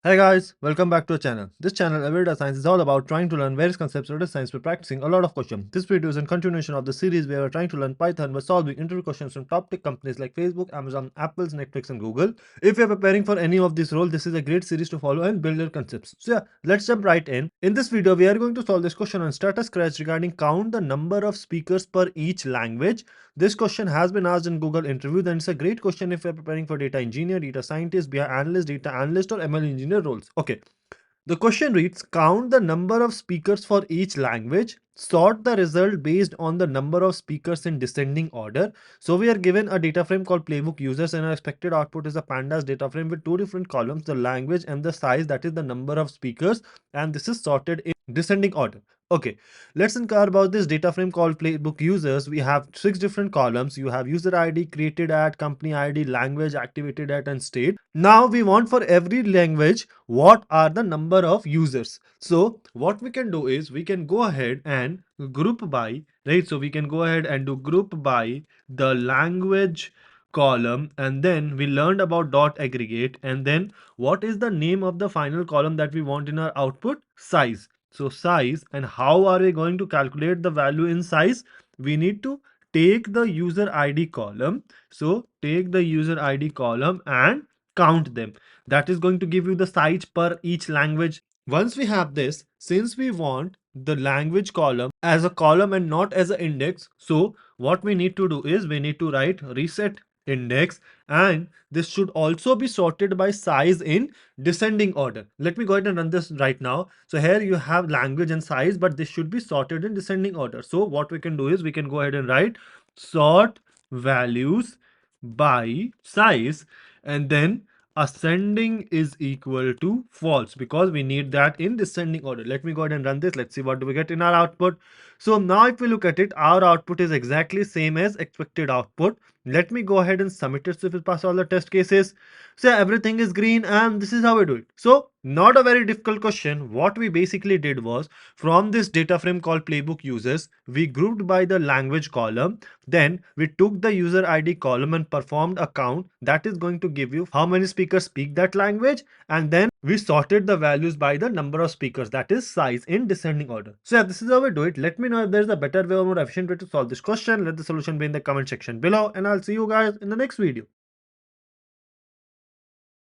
Hey guys, welcome back to our channel. This channel, Everyday Science, is all about trying to learn various concepts of data science by practicing a lot of questions. This video is in continuation of the series where we're trying to learn Python by solving interview questions from top tech companies like Facebook, Amazon, Apple, Netflix, and Google. If you're preparing for any of these roles, this is a great series to follow and build your concepts. So yeah, let's jump right in. In this video, we are going to solve this question on start a scratch regarding count the number of speakers per each language. This question has been asked in Google interview, then it's a great question if you're preparing for data engineer, data scientist, BI analyst, data analyst, or ML engineer roles. Okay. The question reads, count the number of speakers for each language, sort the result based on the number of speakers in descending order. So we are given a data frame called playbook users and our expected output is a pandas data frame with two different columns, the language and the size, that is the number of speakers, and this is sorted in descending order. Okay, let's inquire about this data frame called playbook users. We have 6 different columns. You have user ID, created at, company ID, language, activated at, and state. Now we want for every language what are the number of users. So what we can do is we can go ahead and group by, right? So we can go ahead and do group by the language column, and then we learned about dot aggregate, and then what is the name of the final column that we want in our output? Size. So size, and how are we going to calculate the value in size? We need to take the user ID column. So take the user ID column and count them. That is going to give you the size per each language. Once we have this, since we want the language column as a column and not as an index, so what we need to do is we need to write reset index, and this should also be sorted by size in descending order. Let me go ahead and run this right now. So here you have language and size, but this should be sorted in descending order. So what we can do is we can go ahead and write sort values by size, and then ascending is equal to false because we need that in descending order. Let me go ahead and run this. Let's see what do we get in our output. So now if we look at it, our output is exactly same as expected output. Let me go ahead and submit it so if it pass all the test cases. So everything is green, and this is how we do it. So not a very difficult question. What we basically did was, from this data frame called playbook users, we grouped by the language column. Then we took the user ID column and performed a count that is going to give you how many speakers speak that language, and then we sorted the values by the number of speakers, that is size, in descending order. So yeah, this is how we do it. Let me know if there's a better way or more efficient way to solve this question. Let the solution be in the comment section below, and I'll see you guys in the next video.